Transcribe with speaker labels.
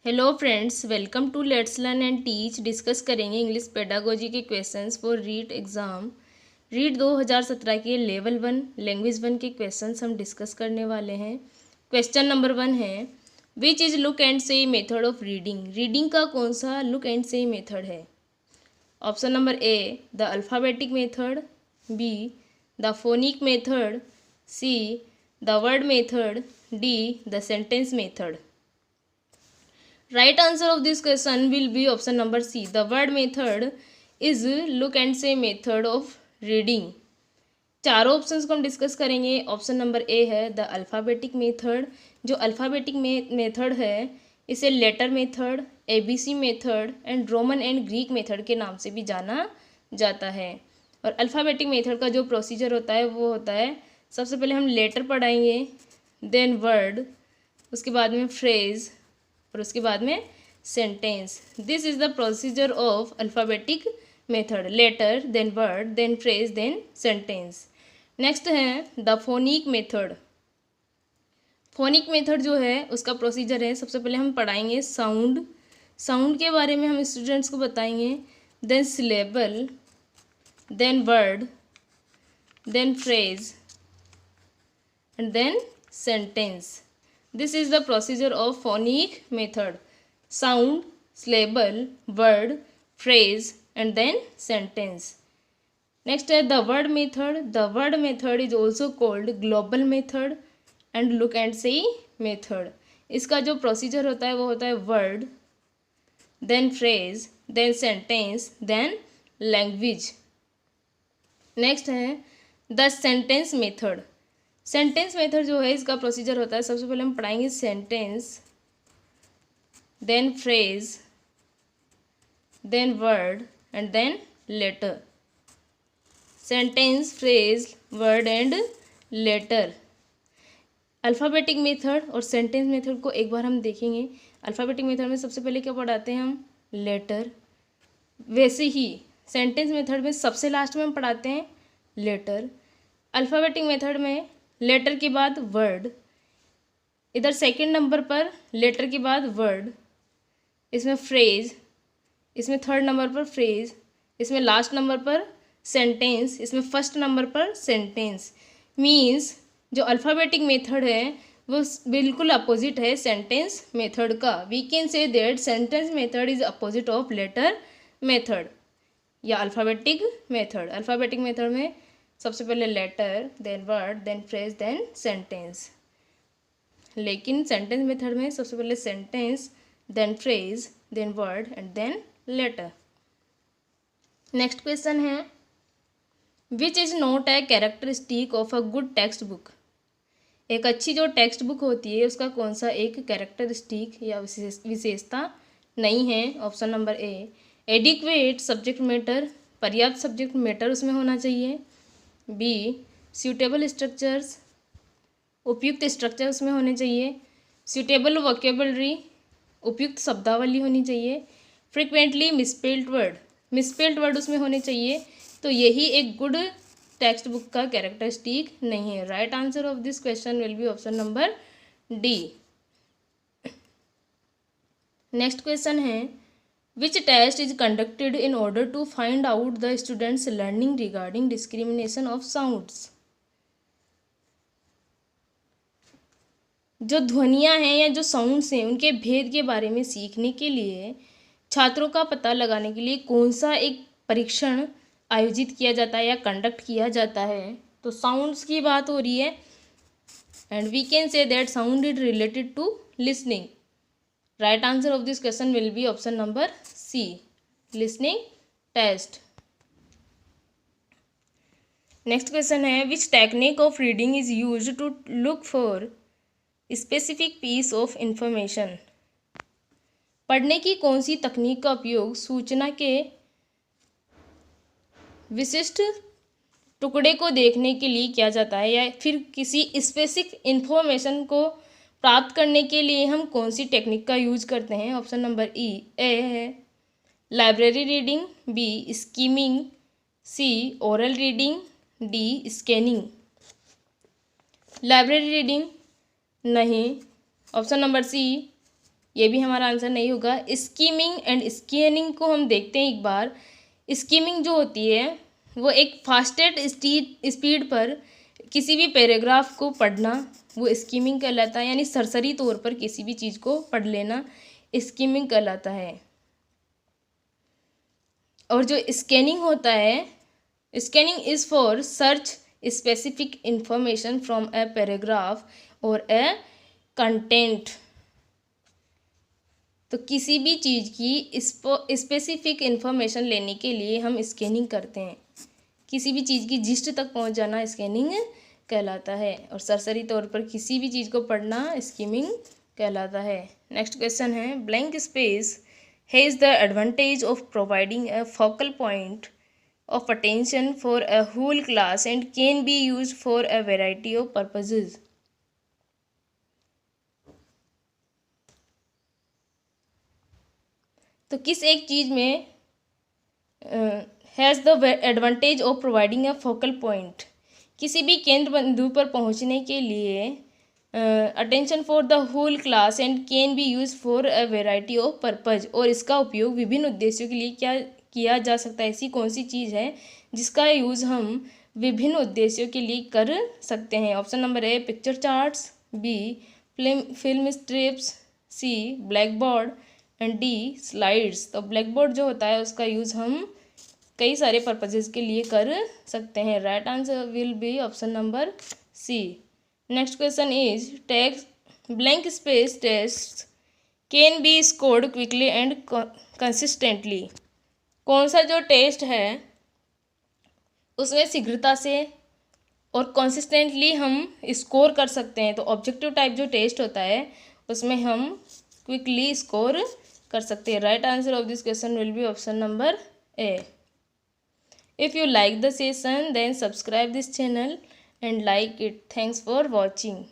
Speaker 1: Hello friends, welcome to let's learn and teach. Discuss करेंगे English pedagogy के questions for REET exam. REET 2017 के level 1 language 1 के questions हम discuss करने वाले हैं। क्वेश्चन नंबर 1 है, विच इज़ लुक एंड से मेथड ऑफ रीडिंग। रीडिंग का कौन सा लुक एंड से मेथड है? Option number A the alphabetic method, be the phonic method, see the word method, D the sentence method. Right answer of this question will be option number C. The word method is look and say method of reading. चारों options को हम discuss करेंगे। Option number A है the alphabetic method. जो alphabetic method है इसे letter method, ABC method and Roman and Greek method के नाम से भी जाना जाता है। और अल्फ़ाबेटिक मेथड का जो प्रोसीजर होता है वो होता है, सबसे पहले हम लेटर पढ़ाएंगे, देन वर्ड, उसके बाद में फ्रेज़ और उसके बाद में sentence. This is the procedure of alphabetic method, letter then word then phrase then sentence. Next है the phonic method. Phonic method जो है उसका प्रोसीजर है, सबसे पहले हम पढ़ाएंगे साउंड, साउंड के बारे में हम स्टूडेंट्स को बताएंगे, then syllable, then word, then phrase and then sentence. This is the procedure of phonic method. Sound, syllable, word, phrase and then sentence. Next है the word method. The word method is also called global method and look and say method. इसका जो procedure होता है वो होता है word, then phrase, then sentence, then language. Next है the sentence method. Sentence method जो है इसका प्रोसीजर होता है, सबसे पहले हम पढ़ाएंगे sentence, then phrase, then word and then letter. Sentence, phrase, word and letter. Alphabetic method और सेंटेंस मेथड को एक बार हम देखेंगे। अल्फ़ाबेटिक मेथड में सबसे पहले क्या पढ़ाते हैं हम? लेटर। वैसे ही सेंटेंस मेथड में सबसे लास्ट में हम पढ़ाते हैं लेटर। अल्फ़ाबेटिक मेथड में लेटर के बाद वर्ड, इधर सेकंड नंबर पर लेटर के बाद वर्ड, इसमें फ्रेज, इसमें थर्ड नंबर पर फ्रेज, इसमें लास्ट नंबर पर सेंटेंस, इसमें फर्स्ट नंबर पर सेंटेंस। मीन्स जो अल्फ़ाबेटिक मेथड है वो बिल्कुल अपोजिट है सेंटेंस मेथड का। We can say that sentence method is opposite of letter method या अल्फ़ाबेटिक मेथड। अल्फ़ाबेटिक मेथड में सबसे पहले letter, then word, then phrase, then sentence. लेकिन सेंटेंस मेथड में सबसे पहले sentence, then phrase, then word and then letter. Next question है, which is not a characteristic of a good text book. एक अच्छी जो टेक्स्ट बुक होती है उसका कौन सा एक कैरेक्टरिस्टिक या विशेषता नहीं है? ऑप्शन नंबर ए एडिक्वेट सब्जेक्ट मैटर, पर्याप्त सब्जेक्ट मैटर उसमें होना चाहिए। बी सूटेबल स्ट्रक्चर्स, उपयुक्त स्ट्रक्चर उसमें होने चाहिए। सूटेबल वोकेबलरी, उपयुक्त शब्दावली होनी चाहिए। Frequently misspelled word, misspelled word उसमें होने चाहिए। तो यही एक गुड टेक्स्ट बुक का कैरेक्टरिस्टिक नहीं है। Right answer of this question will be option number D. Next question है, Which test is conducted in order to find out the students' learning regarding discrimination of sounds? जो ध्वनियाँ हैं या जो sounds हैं उनके भेद के बारे में सीखने के लिए छात्रों का पता लगाने के लिए कौन सा एक परीक्षण आयोजित किया जाता है या कंडक्ट किया जाता है? तो साउंड्स की बात हो रही है and we can say that sound is related to listening. Right answer of this question will be option number C, listening test. Next question है, which technique of reading is used to look for specific piece of information. पढ़ने की कौन सी तकनीक का उपयोग सूचना के विशिष्ट टुकड़े को देखने के लिए किया जाता है, या फिर किसी स्पेसिफिक इंफॉर्मेशन को प्राप्त करने के लिए हम कौन सी टेक्निक का यूज करते हैं? ऑप्शन नंबर ए है library reading, B skimming, C oral reading, D scanning. Library reading नहीं, ऑप्शन नंबर सी ये भी हमारा आंसर नहीं होगा। स्कीमिंग एंड स्कैनिंग को हम देखते हैं एक बार। स्कीमिंग जो होती है वो एक फास्टेस्ट स्पीड पर किसी भी पैराग्राफ को पढ़ना, वो स्कीमिंग कहलाता है। यानी सरसरी तौर पर किसी भी चीज़ को पढ़ लेना स्कीमिंग कहलाता है। और जो स्कैनिंग होता है, scanning is for search specific information from a paragraph और ए कंटेंट। तो किसी भी चीज़ की स्पेसिफिक इंफॉर्मेशन लेने के लिए हम स्कैनिंग करते हैं। किसी भी चीज़ की जिस्ट तक पहुंच जाना स्कैनिंग कहलाता है, और सरसरी तौर पर किसी भी चीज़ को पढ़ना स्कीमिंग कहलाता है। नेक्स्ट क्वेश्चन है, blank space has the advantage of providing a focal point of attention for a whole class and can be used for a variety of purposes. तो किस एक चीज़ में has the advantage of providing a focal point, किसी भी केंद्र बिंदु पर पहुंचने के लिए attention for the whole class and can be use for a variety of purpose, और इसका उपयोग विभिन्न उद्देश्यों के लिए क्या किया जा सकता है। ऐसी कौन सी चीज़ है जिसका यूज़ हम विभिन्न उद्देश्यों के लिए कर सकते हैं। Option number A picture charts, B film strips, C black board and D slides. तो ब्लैक बोर्ड जो होता है उसका यूज़ हम कई सारे पर्पजेज़ के लिए कर सकते हैं। Right answer will be option number C. Next question is text blank space test can be scored quickly and consistently. कौन सा जो टेस्ट है उसमें शीघ्रता से और कंसिस्टेंटली हम स्कोर कर सकते हैं। तो ऑब्जेक्टिव टाइप जो टेस्ट होता है उसमें हम क्विकली स्कोर कर सकते हैं। Right answer of this question will be option number A. If you like the session, then subscribe this channel and like it. Thanks for watching.